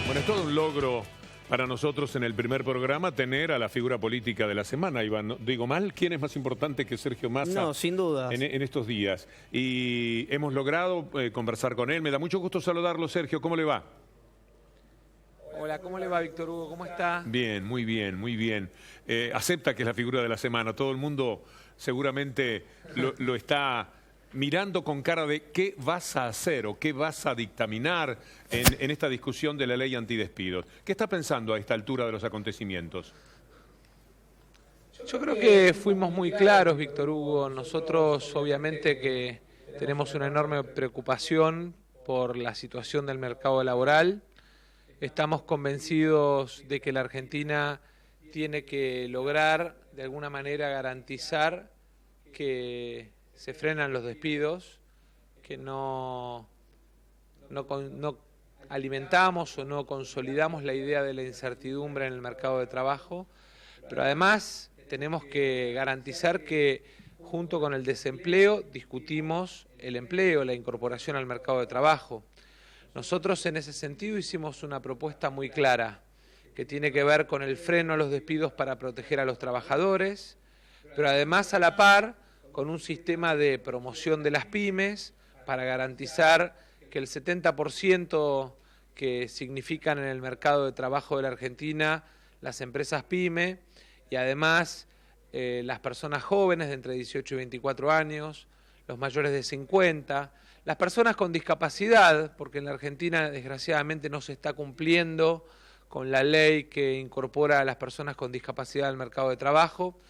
Bueno, es todo un logro para nosotros en el primer programa tener a la figura política de la semana, Iván. ¿No digo mal? ¿Quién es más importante que Sergio Massa? No, sin duda. En estos días. Y hemos logrado conversar con él. Me da mucho gusto saludarlo, Sergio. ¿Cómo le va? Hola, ¿cómo le va, Víctor Hugo? ¿Cómo está? Bien, muy bien, muy bien. Acepta que es la figura de la semana. Todo el mundo seguramente lo está mirando con cara de qué vas a hacer o qué vas a dictaminar en esta discusión de la ley antidespidos. ¿Qué está pensando a esta altura de los acontecimientos? Yo creo que fuimos muy claros, Víctor Hugo. Nosotros, obviamente, que tenemos una enorme preocupación por la situación del mercado laboral. Estamos convencidos de que la Argentina tiene que lograr, de alguna manera, garantizar que se frenan los despidos, que no alimentamos o no consolidamos la idea de la incertidumbre en el mercado de trabajo, pero además tenemos que garantizar que junto con el desempleo discutimos el empleo, la incorporación al mercado de trabajo. Nosotros en ese sentido hicimos una propuesta muy clara que tiene que ver con el freno a los despidos para proteger a los trabajadores, pero además a la par con un sistema de promoción de las pymes para garantizar que el 70% que significan en el mercado de trabajo de la Argentina las empresas pyme y además las personas jóvenes de entre 18 y 24 años, los mayores de 50, las personas con discapacidad, porque en la Argentina desgraciadamente no se está cumpliendo con la ley que incorpora a las personas con discapacidad al mercado de trabajo,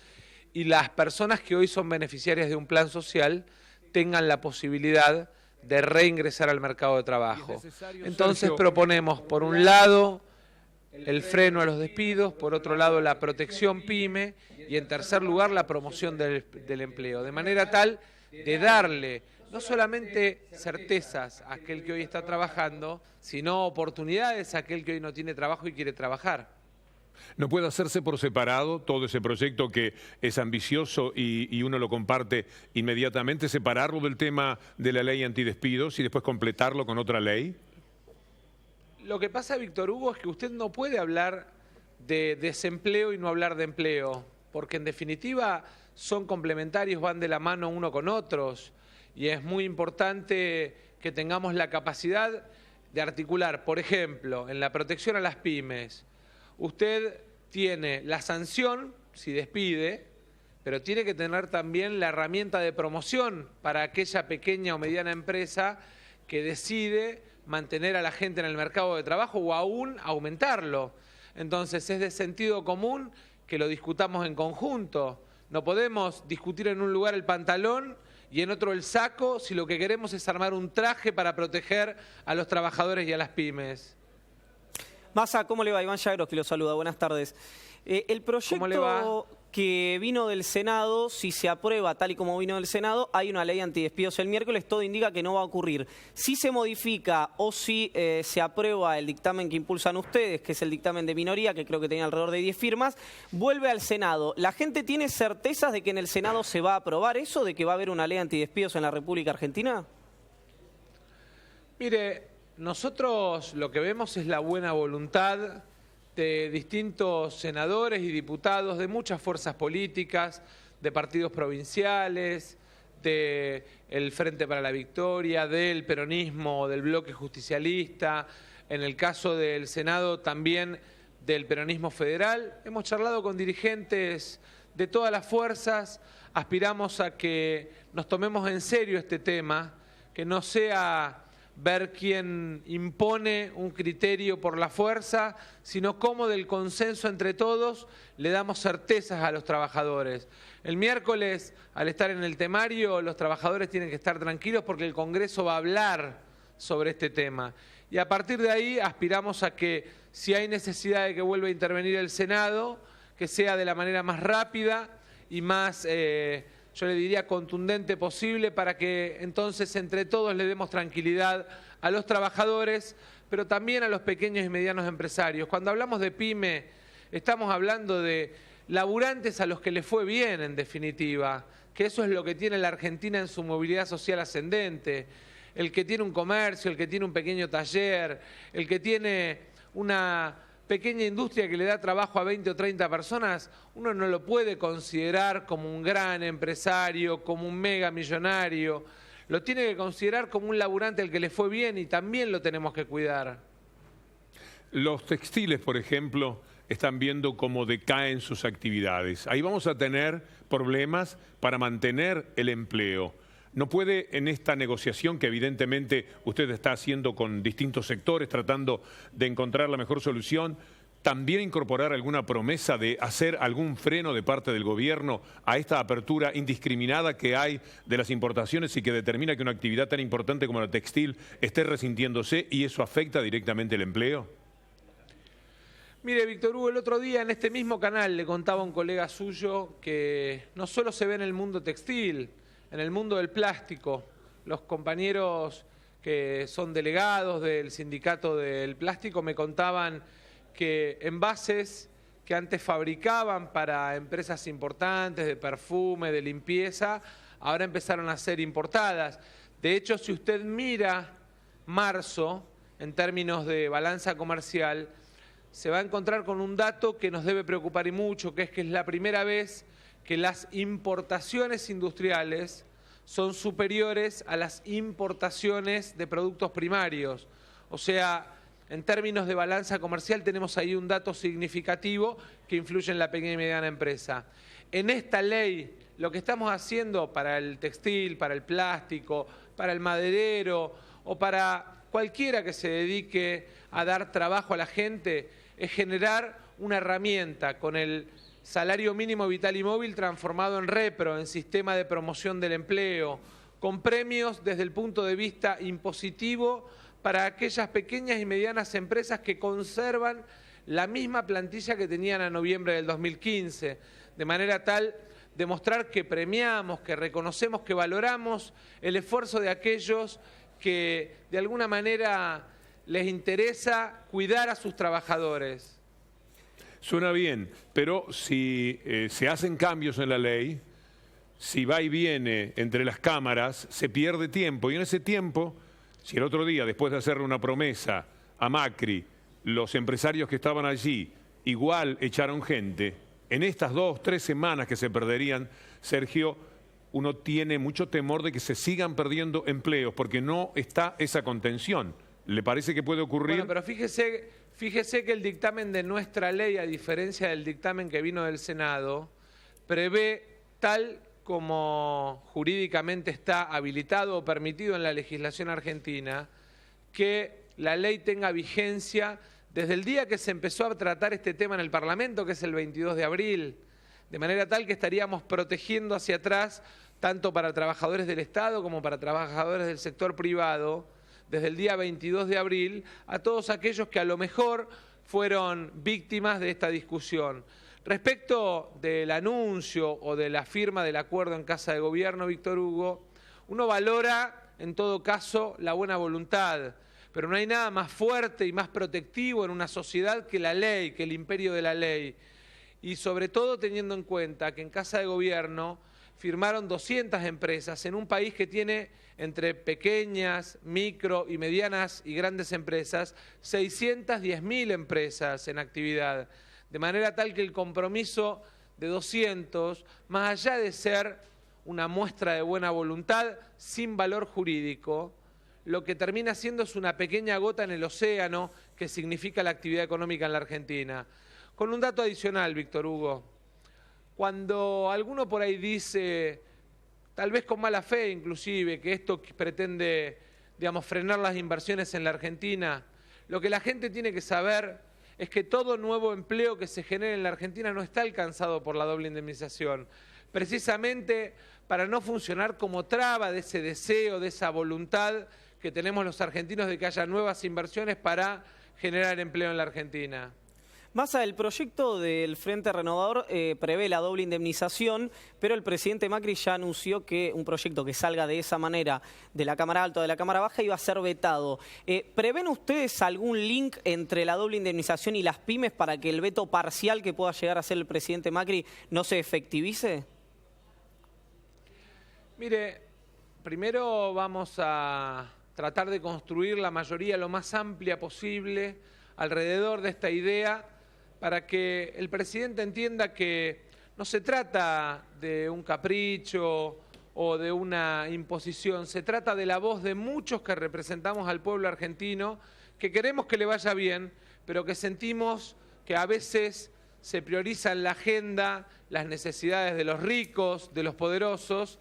y las personas que hoy son beneficiarias de un plan social tengan la posibilidad de reingresar al mercado de trabajo. Entonces Sergio, proponemos, por un lado, el freno a los despidos, por otro lado, la protección PYME y, en tercer lugar, la promoción del empleo, de manera tal de darle no solamente certezas a aquel que hoy está trabajando, sino oportunidades a aquel que hoy no tiene trabajo y quiere trabajar. ¿No puede hacerse por separado todo ese proyecto que es ambicioso y uno lo comparte inmediatamente, separarlo del tema de la ley antidespidos y después completarlo con otra ley? Lo que pasa, Víctor Hugo, es que usted no puede hablar de desempleo y no hablar de empleo, porque en definitiva son complementarios, van de la mano uno con otros, y es muy importante que tengamos la capacidad de articular, por ejemplo, en la protección a las pymes. Usted tiene la sanción si despide, pero tiene que tener también la herramienta de promoción para aquella pequeña o mediana empresa que decide mantener a la gente en el mercado de trabajo o aún aumentarlo. Entonces es de sentido común que lo discutamos en conjunto. No podemos discutir en un lugar el pantalón y en otro el saco si lo que queremos es armar un traje para proteger a los trabajadores y a las pymes. Massa, ¿cómo le va? Iván Yagroski lo saluda, buenas tardes. El proyecto que vino del Senado, si se aprueba tal y como vino del Senado, hay una ley antidespidos el miércoles, todo indica que no va a ocurrir. Si se modifica o si se aprueba el dictamen que impulsan ustedes, que es el dictamen de minoría, que creo que tenía alrededor de 10 firmas, vuelve al Senado. ¿La gente tiene certezas de que en el Senado se va a aprobar eso, de que va a haber una ley antidespidos en la República Argentina? Mire, nosotros lo que vemos es la buena voluntad de distintos senadores y diputados de muchas fuerzas políticas, de partidos provinciales, del Frente para la Victoria, del peronismo, del bloque justicialista, en el caso del Senado también del peronismo federal. Hemos charlado con dirigentes de todas las fuerzas, aspiramos a que nos tomemos en serio este tema, que no sea ver quién impone un criterio por la fuerza, sino cómo del consenso entre todos le damos certezas a los trabajadores. El miércoles, al estar en el temario, los trabajadores tienen que estar tranquilos porque el Congreso va a hablar sobre este tema. Y a partir de ahí aspiramos a que, si hay necesidad de que vuelva a intervenir el Senado, que sea de la manera más rápida y más yo le diría contundente posible, para que entonces entre todos le demos tranquilidad a los trabajadores, pero también a los pequeños y medianos empresarios. Cuando hablamos de pyme, estamos hablando de laburantes a los que les fue bien, en definitiva, que eso es lo que tiene la Argentina en su movilidad social ascendente. El que tiene un comercio, el que tiene un pequeño taller, el que tiene una pequeña industria que le da trabajo a 20 o 30 personas, uno no lo puede considerar como un gran empresario, como un mega millonario. Lo tiene que considerar como un laburante al que le fue bien y también lo tenemos que cuidar. Los textiles, por ejemplo, están viendo cómo decaen sus actividades. Ahí vamos a tener problemas para mantener el empleo. ¿No puede en esta negociación que evidentemente usted está haciendo con distintos sectores, tratando de encontrar la mejor solución, también incorporar alguna promesa de hacer algún freno de parte del gobierno a esta apertura indiscriminada que hay de las importaciones y que determina que una actividad tan importante como la textil esté resintiéndose y eso afecta directamente el empleo? Mire, Víctor Hugo, el otro día en este mismo canal le contaba a un colega suyo que no solo se ve en el mundo textil, en el mundo del plástico. Los compañeros que son delegados del sindicato del plástico me contaban que envases que antes fabricaban para empresas importantes de perfume, de limpieza, ahora empezaron a ser importadas. De hecho, si usted mira marzo en términos de balanza comercial, se va a encontrar con un dato que nos debe preocupar y mucho, que es la primera vez que las importaciones industriales son superiores a las importaciones de productos primarios. O sea, en términos de balanza comercial tenemos ahí un dato significativo que influye en la pequeña y mediana empresa. En esta ley, lo que estamos haciendo para el textil, para el plástico, para el maderero o para cualquiera que se dedique a dar trabajo a la gente, es generar una herramienta con el salario mínimo vital y móvil transformado en repro, en sistema de promoción del empleo, con premios desde el punto de vista impositivo para aquellas pequeñas y medianas empresas que conservan la misma plantilla que tenían a noviembre del 2015, de manera tal de mostrar que premiamos, que reconocemos, que valoramos el esfuerzo de aquellos que de alguna manera les interesa cuidar a sus trabajadores. Suena bien, pero si se hacen cambios en la ley, si va y viene entre las cámaras, se pierde tiempo. Y en ese tiempo, si el otro día, después de hacerle una promesa a Macri, los empresarios que estaban allí igual echaron gente, en estas 2 o 3 semanas que se perderían, Sergio, uno tiene mucho temor de que se sigan perdiendo empleos porque no está esa contención. ¿Le parece que puede ocurrir? Bueno, pero fíjese que el dictamen de nuestra ley, a diferencia del dictamen que vino del Senado, prevé, tal como jurídicamente está habilitado o permitido en la legislación argentina, que la ley tenga vigencia desde el día que se empezó a tratar este tema en el Parlamento, que es el 22 de abril, de manera tal que estaríamos protegiendo hacia atrás, tanto para trabajadores del Estado como para trabajadores del sector privado, desde el día 22 de abril, a todos aquellos que a lo mejor fueron víctimas de esta discusión. Respecto del anuncio o de la firma del acuerdo en Casa de Gobierno, Víctor Hugo, uno valora, en todo caso, la buena voluntad, pero no hay nada más fuerte y más protectivo en una sociedad que la ley, que el imperio de la ley. Y sobre todo teniendo en cuenta que en Casa de Gobierno firmaron 200 empresas en un país que tiene entre pequeñas, micro y medianas y grandes empresas, 610.000 empresas en actividad. De manera tal que el compromiso de 200, más allá de ser una muestra de buena voluntad sin valor jurídico, lo que termina siendo es una pequeña gota en el océano que significa la actividad económica en la Argentina. Con un dato adicional, Víctor Hugo, cuando alguno por ahí dice, tal vez con mala fe inclusive, que esto pretende, frenar las inversiones en la Argentina, lo que la gente tiene que saber es que todo nuevo empleo que se genere en la Argentina no está alcanzado por la doble indemnización. Precisamente para no funcionar como traba de ese deseo, de esa voluntad que tenemos los argentinos de que haya nuevas inversiones para generar empleo en la Argentina. Massa, el proyecto del Frente Renovador prevé la doble indemnización, pero el presidente Macri ya anunció que un proyecto que salga de esa manera de la Cámara Alta o de la Cámara Baja iba a ser vetado. ¿Prevén ustedes algún link entre la doble indemnización y las pymes para que el veto parcial que pueda llegar a hacer el presidente Macri no se efectivice? Mire, primero vamos a tratar de construir la mayoría lo más amplia posible alrededor de esta idea para que el presidente entienda que no se trata de un capricho o de una imposición, se trata de la voz de muchos que representamos al pueblo argentino, que queremos que le vaya bien, pero que sentimos que a veces se prioriza en la agenda las necesidades de los ricos, de los poderosos,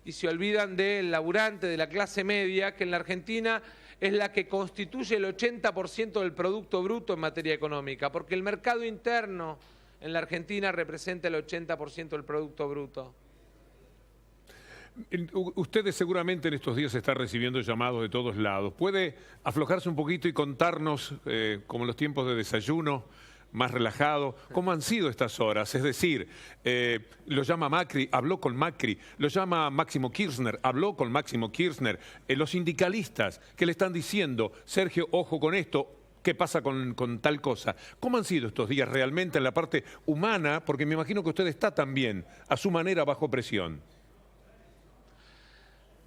y se olvidan del laburante, de la clase media, que en la Argentina es la que constituye el 80% del Producto Bruto en materia económica, porque el mercado interno en la Argentina representa el 80% del Producto Bruto. Ustedes seguramente en estos días están recibiendo llamados de todos lados. ¿Puede aflojarse un poquito y contarnos, como en los tiempos de desayuno, más relajado, cómo han sido estas horas? Es decir, lo llama Macri, habló con Macri, lo llama Máximo Kirchner, habló con Máximo Kirchner, los sindicalistas que le están diciendo, Sergio, ojo con esto, ¿qué pasa con tal cosa? ¿Cómo han sido estos días realmente en la parte humana? Porque me imagino que usted está también, a su manera, bajo presión.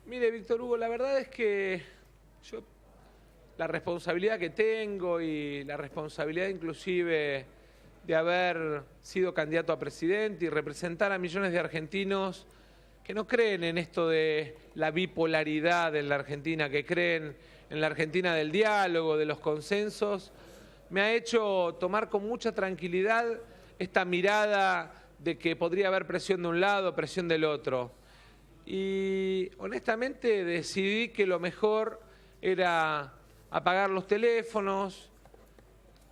Mire, Víctor Hugo, la verdad es que yo, la responsabilidad que tengo y la responsabilidad inclusive de haber sido candidato a presidente y representar a millones de argentinos que no creen en esto de la bipolaridad en la Argentina, que creen en la Argentina del diálogo, de los consensos, me ha hecho tomar con mucha tranquilidad esta mirada de que podría haber presión de un lado, presión del otro. Y honestamente decidí que lo mejor era apagar los teléfonos,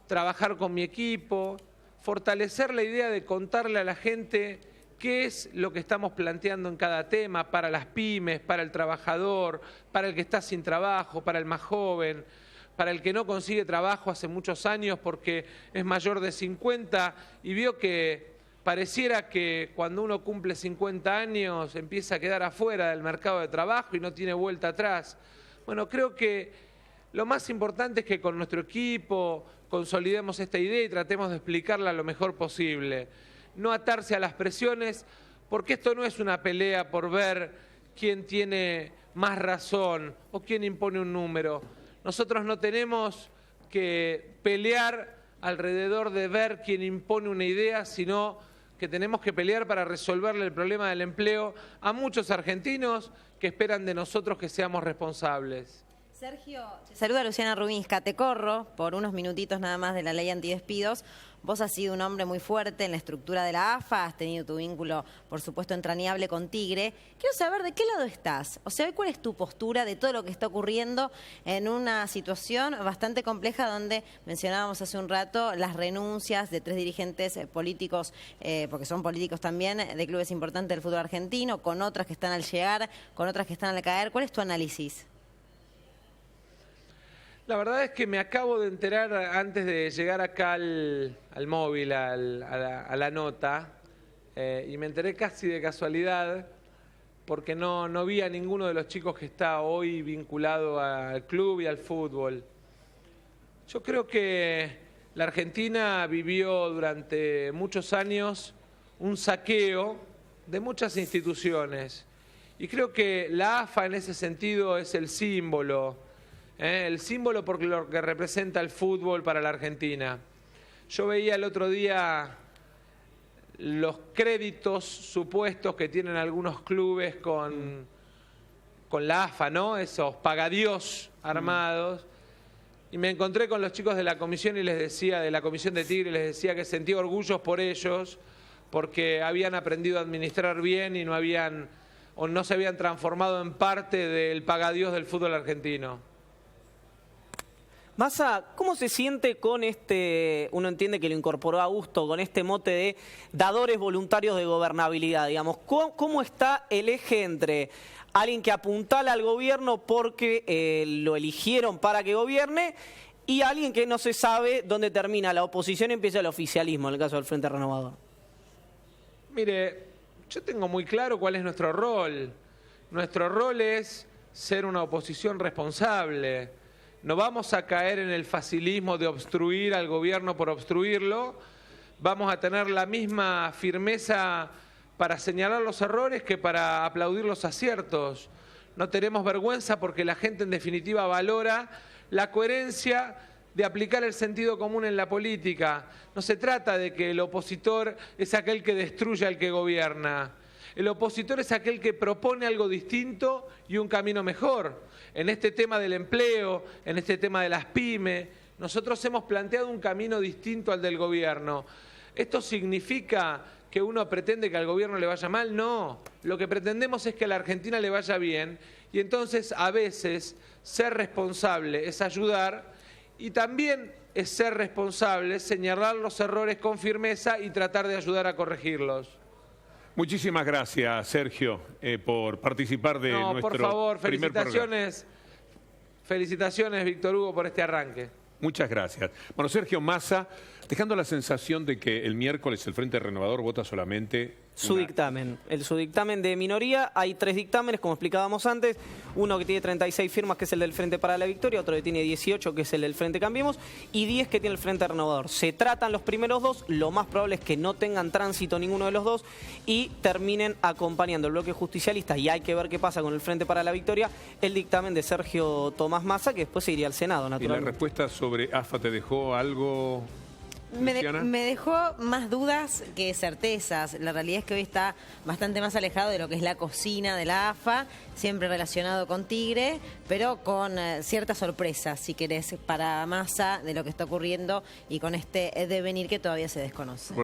trabajar con mi equipo, fortalecer la idea de contarle a la gente qué es lo que estamos planteando en cada tema para las pymes, para el trabajador, para el que está sin trabajo, para el más joven, para el que no consigue trabajo hace muchos años porque es mayor de 50 y vio que pareciera que cuando uno cumple 50 años empieza a quedar afuera del mercado de trabajo y no tiene vuelta atrás. Bueno, creo que lo más importante es que con nuestro equipo consolidemos esta idea y tratemos de explicarla lo mejor posible. No atarse a las presiones, porque esto no es una pelea por ver quién tiene más razón o quién impone un número. Nosotros no tenemos que pelear alrededor de ver quién impone una idea, sino que tenemos que pelear para resolverle el problema del empleo a muchos argentinos que esperan de nosotros que seamos responsables. Sergio, te saluda Luciana Rubinska, te corro por unos minutitos nada más de la ley antidespidos. Vos has sido un hombre muy fuerte en la estructura de la AFA, has tenido tu vínculo, por supuesto, entrañable con Tigre. Quiero saber de qué lado estás, o sea, ¿cuál es tu postura de todo lo que está ocurriendo en una situación bastante compleja donde mencionábamos hace un rato las renuncias de 3 dirigentes políticos, porque son políticos también, de clubes importantes del fútbol argentino, con otras que están al llegar, con otras que están al caer? ¿Cuál es tu análisis? La verdad es que me acabo de enterar antes de llegar acá al móvil, a la nota, y me enteré casi de casualidad porque no vi a ninguno de los chicos que está hoy vinculado al club y al fútbol. Yo creo que la Argentina vivió durante muchos años un saqueo de muchas instituciones y creo que la AFA en ese sentido es el símbolo por lo que representa el fútbol para la Argentina. Yo veía el otro día los créditos supuestos que tienen algunos clubes con la AFA, ¿no? Esos pagadiós armados. Y me encontré con los chicos de la comisión y les decía, de la comisión de Tigre, les decía que sentía orgullos por ellos, porque habían aprendido a administrar bien y no se habían transformado en parte del pagadiós del fútbol argentino. Massa, ¿cómo se siente con uno entiende que lo incorporó a gusto, con este mote de dadores voluntarios de gobernabilidad, digamos? ¿Cómo está el eje entre alguien que apuntala al gobierno porque lo eligieron para que gobierne y alguien que no se sabe dónde termina la oposición y empieza el oficialismo, en el caso del Frente Renovador? Mire, yo tengo muy claro cuál es nuestro rol. Nuestro rol es ser una oposición responsable. No vamos a caer en el facilismo de obstruir al gobierno por obstruirlo. Vamos a tener la misma firmeza para señalar los errores que para aplaudir los aciertos. No tenemos vergüenza porque la gente en definitiva valora la coherencia de aplicar el sentido común en la política. No se trata de que el opositor es aquel que destruye al que gobierna. El opositor es aquel que propone algo distinto y un camino mejor. En este tema del empleo, en este tema de las pymes, nosotros hemos planteado un camino distinto al del gobierno. ¿Esto significa que uno pretende que al gobierno le vaya mal? No. Lo que pretendemos es que a la Argentina le vaya bien y entonces a veces ser responsable es ayudar y también es ser responsable, señalar los errores con firmeza y tratar de ayudar a corregirlos. Muchísimas gracias, Sergio, por participar de nuestro por favor, primer programa. Felicitaciones, Víctor Hugo, por este arranque. Muchas gracias. Bueno, Sergio Massa, dejando la sensación de que el miércoles el Frente Renovador vota solamente su dictamen. Su dictamen de minoría. Hay 3 dictámenes, como explicábamos antes. Uno que tiene 36 firmas, que es el del Frente para la Victoria. Otro que tiene 18, que es el del Frente Cambiemos. Y 10 que tiene el Frente Renovador. Se tratan los primeros 2. Lo más probable es que no tengan tránsito ninguno de los 2 y terminen acompañando el bloque justicialista. Y hay que ver qué pasa con el Frente para la Victoria. El dictamen de Sergio Tomás Massa, que después se iría al Senado, naturalmente. ¿Y la respuesta sobre AFA te dejó algo? Me dejó más dudas que certezas. La realidad es que hoy está bastante más alejado de lo que es la cocina de la AFA, siempre relacionado con Tigre, pero con ciertas sorpresas, si querés, para Massa de lo que está ocurriendo y con este devenir que todavía se desconoce.